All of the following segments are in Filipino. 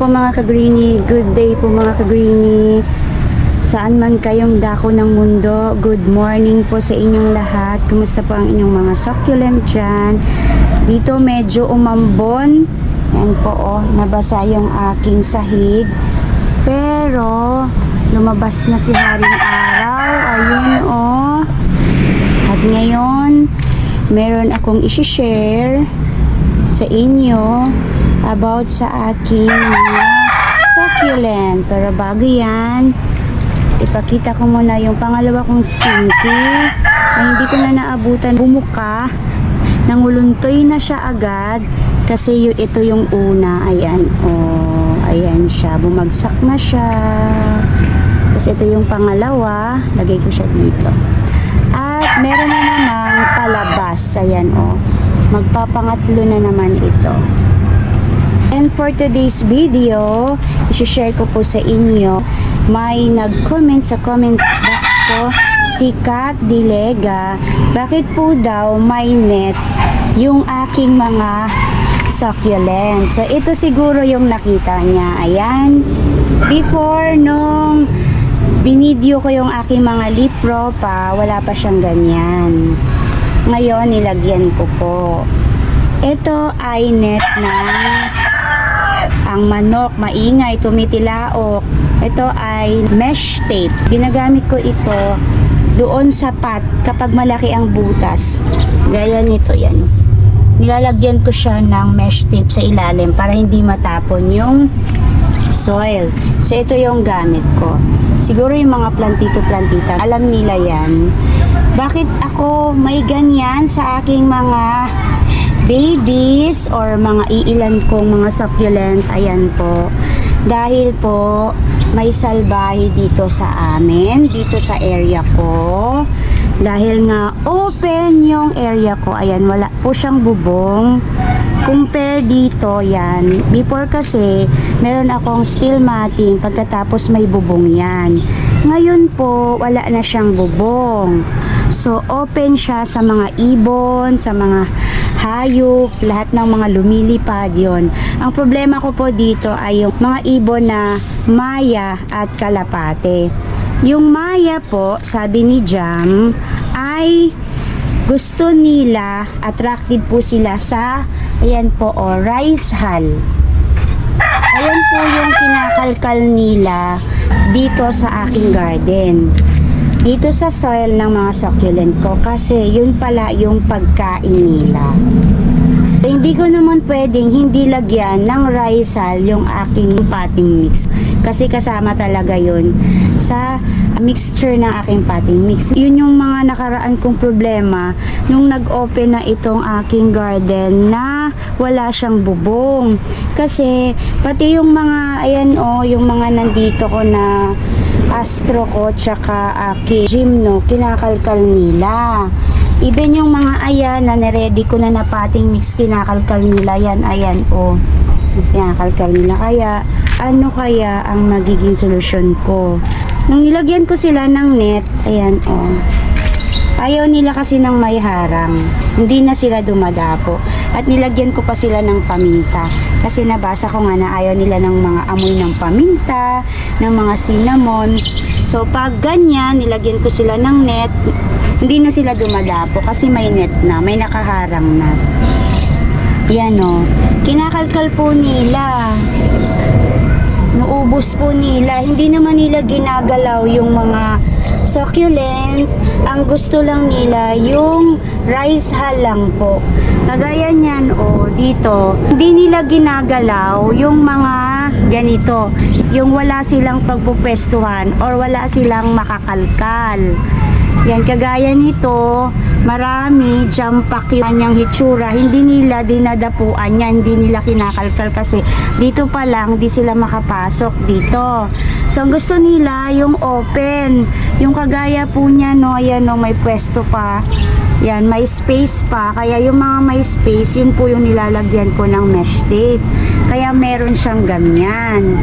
po mga ka-greenie, good day po mga ka-greenie. Saan man kayong dako ng mundo, good morning po sa inyong lahat. Kumusta po ang inyong mga succulent dyan? Dito medyo umambon. Yan po nabasa yung aking sahig. Pero lumabas na si Haring Araw. Ayun At ngayon, meron akong isi-share sa inyo about sa aking mga succulent. Pero bago yan, ipakita ko muna yung pangalawa kong stinky ay hindi ko na naabutan bumuka. Nanguluntoy na siya agad kasi ito yung una. Ayan, ayan siya, bumagsak na siya. Tapos ito yung pangalawa, lagay ko siya dito. At meron na namang palabas. Ayan magpapangatlo na naman ito. And for today's video, i-share ko po sa inyo, may nag-comment sa comment box ko, si Kat Dilega, bakit po daw may net yung aking mga succulent. So ito siguro yung nakita niya. Ayan, before nung binidyo ko yung aking mga lipro pa, wala pa siyang ganyan. Ngayon, nilagyan ko po. Ito ay net na ang manok, maingay, tumitilaok. Ito ay mesh tape. Ginagamit ko ito doon sa pot kapag malaki ang butas. Gaya nito yan. Nilalagyan ko siya ng mesh tape sa ilalim para hindi matapon yung soil. So ito yung gamit ko. Siguro yung mga plantito-plantita, alam nila yan. Bakit ako may ganyan sa aking mga babies or mga iilan kong mga succulent? Ayan po. Dahil po may salbahe dito sa amin, dito sa area ko. Dahil nga open yung area ko. Ayan, wala po siyang bubong. Compare dito, yan. Before kasi, meron akong steel matting, pagkatapos may bubong yan. Ngayon po, wala na siyang bubong. So, open siya sa mga ibon, sa mga hayop, lahat ng mga lumilipad yon. Ang problema ko po dito ay yung mga ibon na maya at kalapate. Yung maya po, sabi ni Jam, ay gusto nila, attractive po sila sa, ayan po rice hull. Ayan po yung kinakalkal nila dito sa aking garden. Dito sa soil ng mga succulent ko kasi yun pala yung pagkain nila. Hindi ko naman pwedeng hindi lagyan ng rice hull yung aking potting mix kasi kasama talaga yun sa mixture ng aking potting mix. Yun yung mga nakaraan kong problema nung nag-open na itong aking garden na wala siyang bubong. Kasi pati yung mga ayan yung mga nandito ko na astro ko tsaka aking gymno, kinakalkal nila. Even yung mga ayan na niready ko na potting mix, kinakalkal nila yan. Ayan kinakalkal nila. Kaya ano kaya ang magiging solusyon ko? Nung nilagyan ko sila ng net, ayan ayaw nila kasi ng may harang. Hindi na sila dumadapo. At nilagyan ko pa sila ng paminta. Kasi nabasa ko nga na ayaw nila ng mga amoy ng paminta, ng mga cinnamon. So pag ganyan, nilagyan ko sila ng net, hindi na sila dumadapo kasi may net na, may nakaharang na. Yan kinakalkal po nila. Nuubos po nila. Hindi naman nila ginagalaw yung mga succulent. Ang gusto lang nila yung rice hull lang po. Kagaya niyan dito. Hindi nila ginagalaw yung mga ganito. Yung wala silang pagpupwestuhan or wala silang makakalkal. Yan, kagaya nito, marami, jumpak yung kanyang hitsura. Hindi nila dinadapuan yan, hindi nila kinakalkal kasi dito pa lang, di sila makapasok dito. So, ang gusto nila, yung open. Yung kagaya po niya, ayan may pwesto pa. Yan, may space pa. Kaya yung mga may space, yun po yung nilalagyan ko ng mesh tape. Kaya meron siyang ganyan.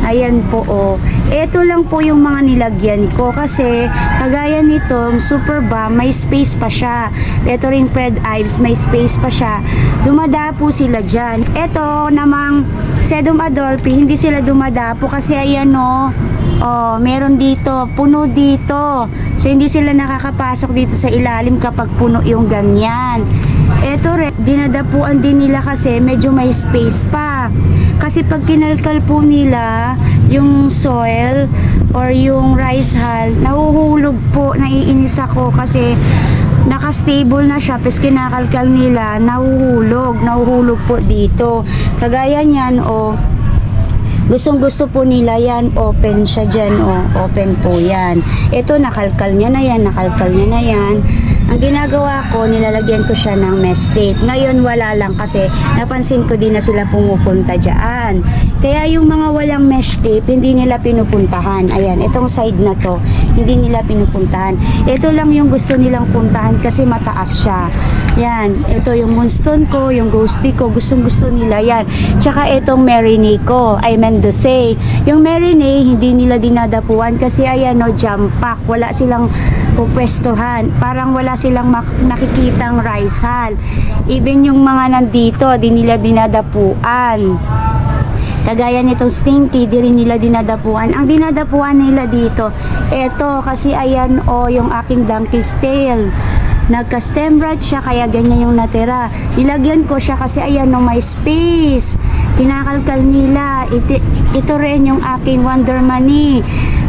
Ayan po, oh. Ito lang po yung mga nilagyan ko kasi kagaya nitong Super Balm, may space pa siya. Ito ring Pred Ives, may space pa siya. Dumadapo sila dyan. Ito namang Sedum Adolphi, hindi sila dumadapo kasi ayan, oh, meron dito, puno dito. So, hindi sila nakakapasok dito sa ilalim kapag puno yung ganyan. Ito rin, dinadapuan din nila kasi medyo may space pa. Kasi pag kinalkal po nila yung soil or yung rice hull, nahuhulog po, naiinis ako kasi naka-stable na siya, tapos kinakalkal nila, nahuhulog po dito. Kagaya niyan, oh, gustong gusto po nila yan, open siya dyan, oh, open po yan. Ito, nakalkal niya na yan, nakalkal niya na yan. Ang ginagawa ko, nilalagyan ko siya ng mesh tape. Ngayon wala lang kasi napansin ko din na sila pumupunta dyan. Kaya yung mga walang mesh tape, hindi nila pinupuntahan. Ayan, itong side na to, hindi nila pinupuntahan. Ito lang yung gusto nilang puntahan kasi mataas siya. Yan, ito yung moonstone ko, yung ghosty ko, gustong gusto nila yan. Tsaka itong Marinee ko, I meant to say, yung Marinee, hindi nila dinadapuan kasi ayan, no, jam pack. Wala silang pupwestuhan. Parang wala silang nakikitang rice hull. Even yung mga nandito, di nila dinadapuan. Kagaya nitong stinky, di rin nila dinadapuan. Ang dinadapuan nila dito, eto, kasi ayan, oh, yung aking donkey's tail. Nagka-stem rot siya, kaya ganyan yung natira. Nilagyan ko siya kasi ayan, no, may space. Kinakalkal nila. Ito rin yung aking Wonder Money.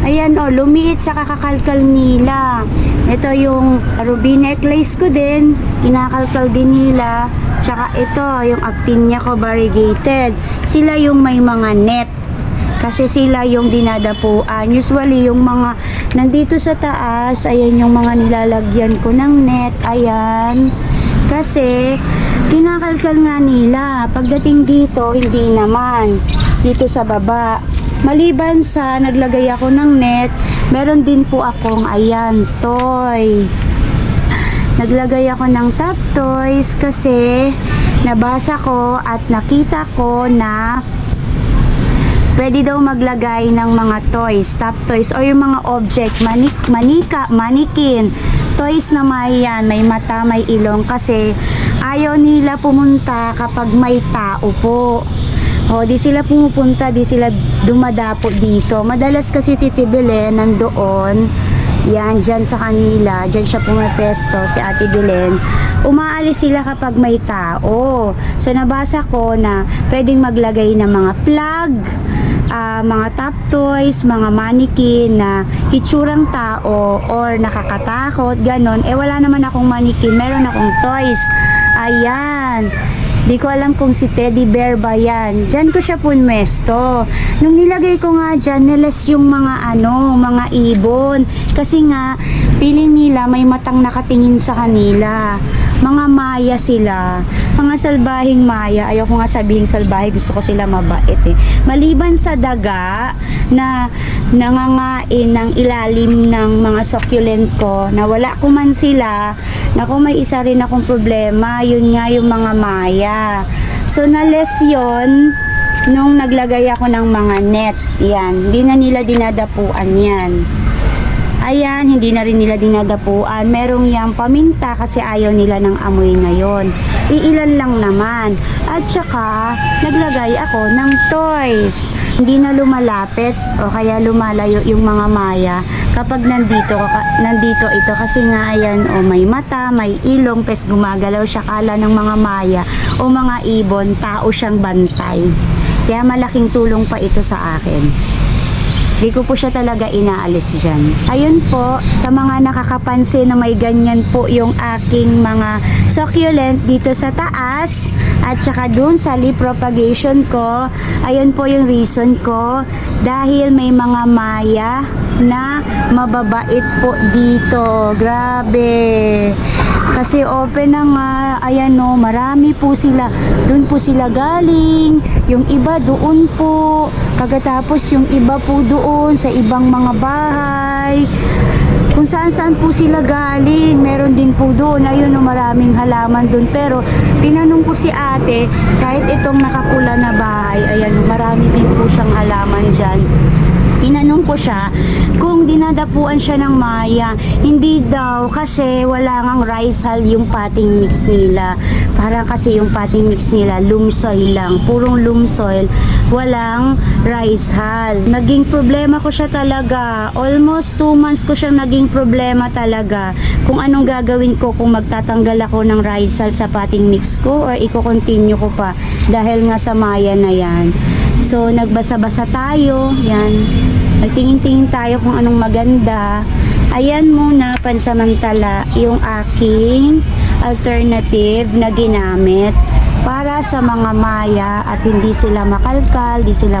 Ayan, oh, lumiit sa kakakalkal nila. Ito yung ruby necklace ko din. Kinakalkal din nila. Tsaka ito, yung actinia ko variegated. Sila yung may mga net. Kasi sila yung dinadapuan. Usually, yung mga nandito sa taas, ayan yung mga nilalagyan ko ng net. Ayan. Kasi, kinakalkal nga nila. Pagdating dito, hindi naman. Dito sa baba. Maliban sa naglagay ako ng net, meron din po akong, ayan, toy. Naglagay ako ng top toys kasi nabasa ko at nakita ko na pwede daw maglagay ng mga toys, top toys, o yung mga object, manika, manikin, toys na may mata, may ilong, kasi ayaw nila pumunta kapag may tao po. O, di sila pumupunta, di sila dumadapo dito. Madalas kasi Titi Belen nandoon, yan, dyan sa kanila, dyan siya pumapesto, si Ate Belen. Umaalis sila kapag may tao. So, nabasa ko na pwedeng maglagay ng mga plug, mga top toys, mga mannequin na hitsurang tao or nakakatakot, ganon. Eh, wala naman akong mannequin, meron akong toys. Ayan. Di ko alam kung si Teddy Bear ba yan. Diyan ko siya punmesto. Nung nilagay ko nga dyan, niles yung mga mga ibon. Kasi nga, piling nila may matang nakatingin sa kanila. Mga maya sila. Mga salbahing maya. Ayaw ko nga sabihin salbahe, gusto ko sila mabait eh. Maliban sa daga na nangangain ng ilalim ng mga succulent ko, na wala ko man sila, na kung may isa rin akong problema, yun nga yung mga maya. So, nales yun nung naglagay ako ng mga net. Yan, hindi na nila dinadapuan yan. Ayan, hindi na rin nila dinadapuan. Merong yang paminta kasi ayaw nila ng amoy na yon. Iilan lang naman. At saka, naglagay ako ng toys. Hindi na lumalapit o kaya lumalayo yung mga maya kapag nandito ito, kasi nga ayan, o may mata, may ilong, pes gumagalaw siya, kala ng mga maya o mga ibon, tao siyang bantay. Kaya malaking tulong pa ito sa akin. Di ko po siya talaga inaalis dyan. Ayun po, sa mga nakakapansin na may ganyan po yung aking mga succulent dito sa taas at saka dun sa leaf propagation ko, ayun po yung reason ko, dahil may mga maya na mababait po dito. Grabe. Kasi open na nga, ayan no, marami po sila. Doon po sila galing, yung iba doon po, kagatapos yung iba po doon sa ibang mga bahay. Kung kung saan po sila galing. Meron din po doon, ayun, maraming halaman doon. Pero tinanong ko si ate, kahit itong nakapula na bahay, ayan, marami din po siyang halaman dyan. Tinanong ko siya kung dinadapuan siya ng maya. Hindi daw kasi wala ngang rice hull yung potting mix nila. Parang kasi yung potting mix nila loam soil lang. Purong loam soil. Walang rice hull. Naging problema ko siya talaga. Almost 2 months ko siyang naging problema talaga. Kung anong gagawin ko kung magtatanggal ako ng rice hull sa potting mix ko or i-continue ko pa dahil nga sa maya na yan. So, nagbasa-basa tayo. Yan. Nagtingin-tingin tayo kung anong maganda. Ayan muna, pansamantala, yung aking alternative na ginamit para sa mga maya at hindi sila makalkal, hindi sila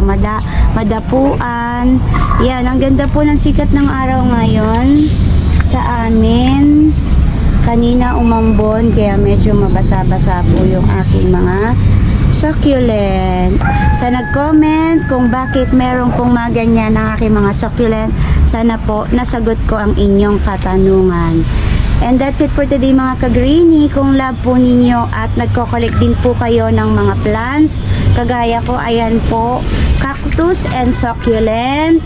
madapuan. Yan, ang ganda po ng sikat ng araw ngayon sa amin. Kanina umambon, kaya medyo mabasa-basa po yung aking mga succulent. Sa nag-comment kung bakit meron pong mga ganyan ang aking mga succulent, sana po nasagot ko ang inyong katanungan. And that's it for today mga ka-greenie. Kung love po ninyo at nagko-collect din po kayo ng mga plants, kagaya ko, ayan po, cactus and succulent,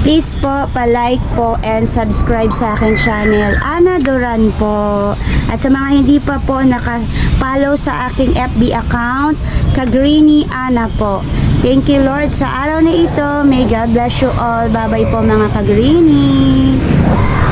please po, pa-like po and subscribe sa aking channel, Ana Duran po. At sa mga hindi pa po naka-follow sa aking FB account, Ka-Greenie Ana po. Thank you Lord sa araw na ito. May God bless you all. Bye-bye po mga Ka-Greenie.